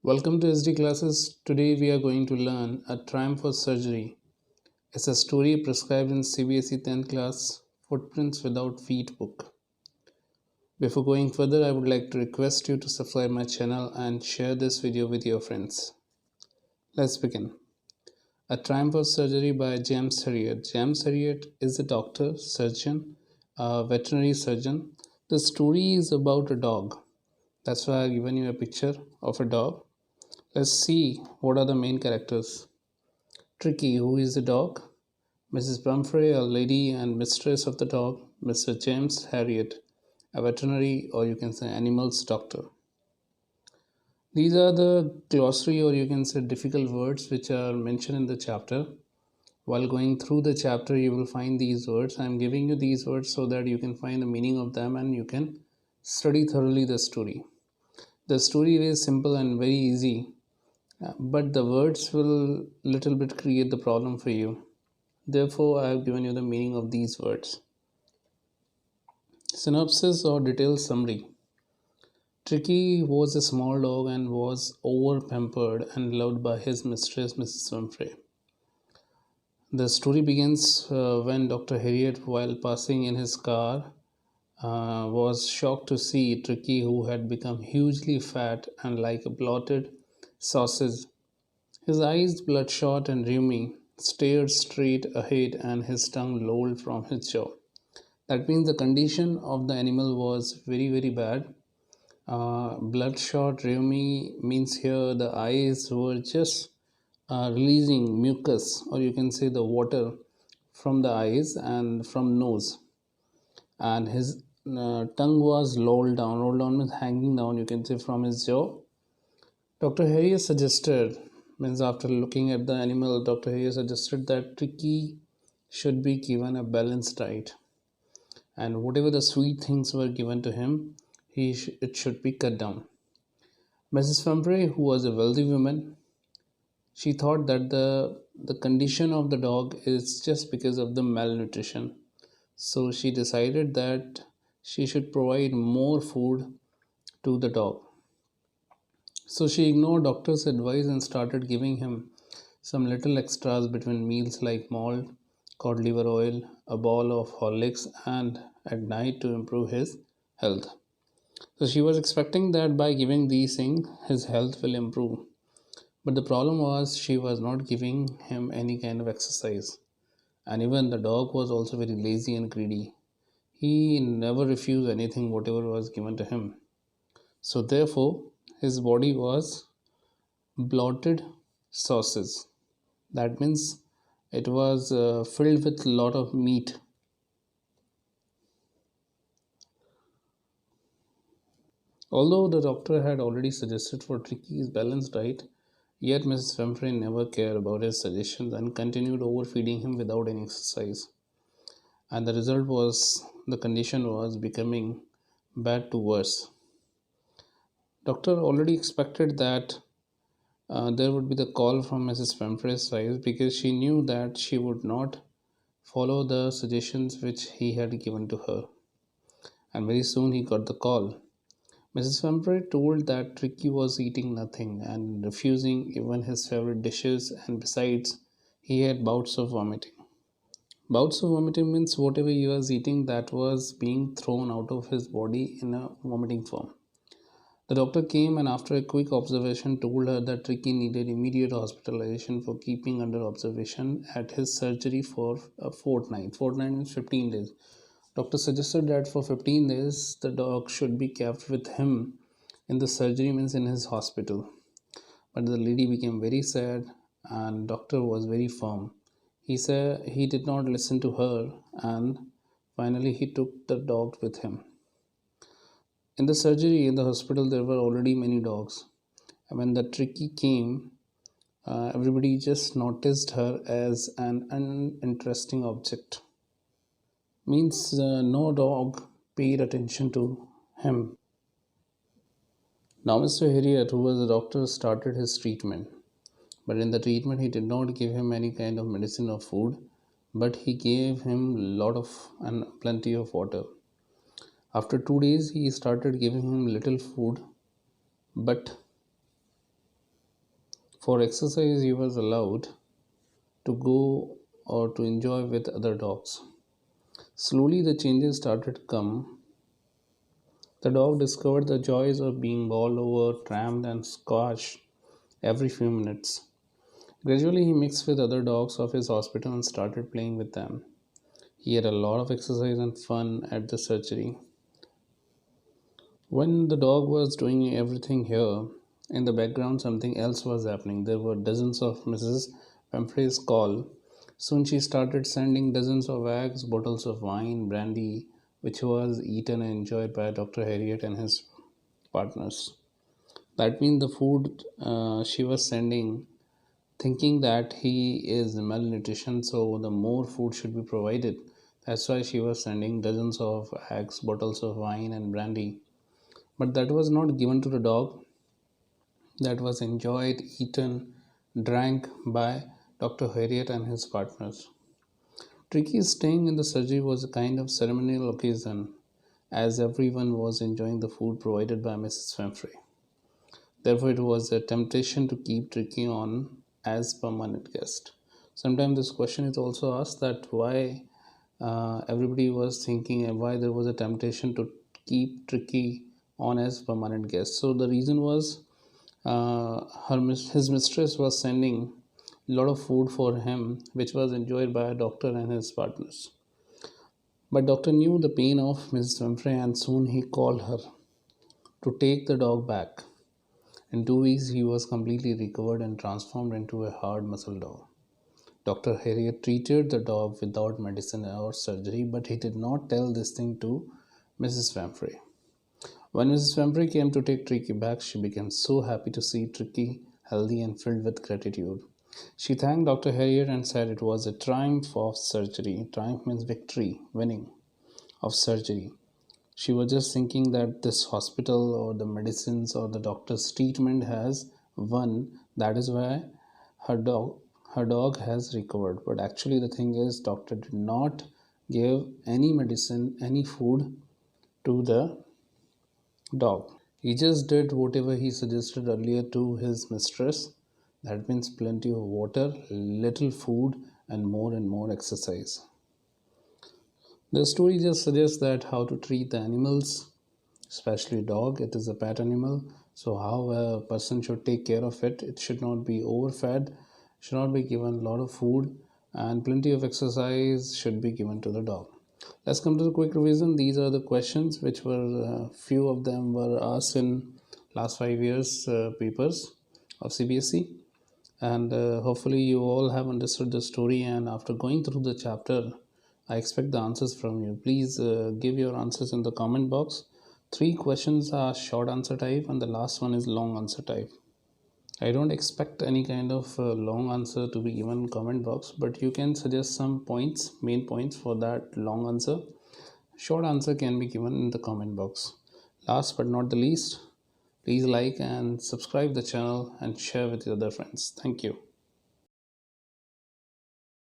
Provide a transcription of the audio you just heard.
Welcome to SD classes. Today we are going to learn A Triumph for Surgery. It's a story prescribed in CBSE 10th class Footprints Without Feet book. Before going further, I would like to request you to subscribe my channel and share this video with your friends. Let's begin. A Triumph for Surgery by James Herriot. James Herriot is a doctor, surgeon, a veterinary surgeon. The story is about a dog. That's why I've given you a picture of a dog. Let's see what are the main characters. Tricky, who is the dog? Mrs. Pumphrey, a lady and mistress of the dog. Mr. James Harriet, a veterinary or you can say animals doctor. These are the glossary or you can say difficult words which are mentioned in the chapter. While going through the chapter, you will find these words. I am giving you these words so that you can find the meaning of them and you can study thoroughly the story. The story is simple and very easy, but the words will little bit create the problem for you. Therefore, I have given you the meaning of these words. Synopsis or detailed summary. Tricky was a small dog and was over pampered and loved by his mistress, Mrs. Humphrey. The story begins when Dr. Harriet, while passing in his car, was shocked to see Tricky, who had become hugely fat and like a bloated sausage. His eyes, bloodshot and rheumy, stared straight ahead and his tongue lolled from his jaw. That means the condition of the animal was very bad. Bloodshot, rheumy means here the eyes were just releasing mucus or you can say the water from the eyes and from nose, and his tongue was rolled down means hanging down you can say from his jaw. Dr. Harrier suggested, means after looking at the animal, Dr. Harrier suggested that Tricky should be given a balanced diet, and whatever the sweet things were given to him, it should be cut down. Mrs. Pumphrey, who was a wealthy woman, she thought that the condition of the dog is just because of the malnutrition. So she decided that she should provide more food to the dog. So she ignored doctor's advice and started giving him some little extras between meals like malt, cod liver oil, a ball of Horlicks, and at night to improve his health. So she was expecting that by giving these things, his health will improve. But the problem was she was not giving him any kind of exercise. And even the dog was also very lazy and greedy. He never refused anything, whatever was given to him. So therefore, his body was bloated sauces. That means it was filled with a lot of meat. Although the doctor had already suggested for Tricky's balanced diet, yet Mrs. Pumphrey never cared about his suggestions and continued overfeeding him without any exercise. And the result was the condition was becoming bad to worse. Doctor already expected that there would be the call from Mrs. Pumphrey's side because she knew that she would not follow the suggestions which he had given to her. And very soon he got the call. Mrs. Pumphrey told that Tricky was eating nothing and refusing even his favorite dishes, and besides, he had bouts of vomiting. Bouts of vomiting means whatever he was eating that was being thrown out of his body in a vomiting form. The doctor came and after a quick observation told her that Tricky needed immediate hospitalization for keeping under observation at his surgery for a fortnight. Fortnight means 15 days. Doctor suggested that for 15 days the dog should be kept with him in the surgery means in his hospital. But the lady became very sad and doctor was very firm. He said he did not listen to her and finally he took the dog with him. In the surgery in the hospital, there were already many dogs. And when the Tricky came, everybody just noticed her as an uninteresting object. Means no dog paid attention to him. Now, Mr. Harriet, who was a doctor, started his treatment. But in the treatment, he did not give him any kind of medicine or food, but he gave him lot of and plenty of water. After 2 days, he started giving him little food, but For exercise, he was allowed to go or to enjoy with other dogs. Slowly, the changes started to come. The dog discovered the joys of being bowled over, trammed, and squashed every few minutes. Gradually, he mixed with other dogs of his hospital and started playing with them. He had a lot of exercise and fun at the surgery. When the dog was doing everything here, in the background something else was happening. There were dozens of Mrs. Pumphrey's call. Soon she started sending dozens of eggs, bottles of wine, brandy, which was eaten and enjoyed by Dr. Harriet and his partners. That means the food she was sending, thinking that he is malnutrition, so the more food should be provided. That's why she was sending dozens of eggs, bottles of wine, and brandy. But that was not given to the dog, that was enjoyed, eaten, drank by Dr. Harriet and his partners. Tricky's staying in the surgery was a kind of ceremonial occasion, as everyone was enjoying the food provided by Mrs. Pumphrey. Therefore, it was a temptation to keep Tricky on as permanent guest. Sometimes this question is also asked that why everybody was thinking and why there was a temptation to keep Tricky on as permanent guest. So the reason was his mistress was sending a lot of food for him, which was enjoyed by a doctor and his partners. But doctor knew the pain of Mrs. Humphrey, and soon he called her to take the dog back. In 2 weeks, he was completely recovered and transformed into a hard muscle dog. Dr. Harriet treated the dog without medicine or surgery, but he did not tell this thing to Mrs. Humphrey. When Mrs. Pumphrey came to take Tricky back, she became so happy to see Tricky healthy and filled with gratitude. She thanked Dr. Harriet and said it was a triumph of surgery. Triumph means victory, winning of surgery. She was just thinking that this hospital or the medicines or the doctor's treatment has won. That is why her dog her dog has recovered. But actually the thing is doctor did not give any medicine, any food to the dog. He just did whatever he suggested earlier to his mistress. That means plenty of water, little food, and more exercise. The story just suggests that how to treat the animals, especially dog. It is a pet animal, so how a person should take care of it. It should not be overfed, should not be given a lot of food, and plenty of exercise should be given to the dog. Let's come to the quick revision. These are the questions which were few of them were asked in last 5 years papers of CBSE, and hopefully you all have understood the story. And after going through the chapter, I expect the answers from you. Please give your answers in the comment box. 3 questions are short answer type, and the last one is long answer type. I don't expect any kind of long answer to be given in comment box, but you can suggest some points, main points for that long answer. Short answer can be given in the comment box. Last but not the least, please like and subscribe the channel and share with your other friends. Thank you.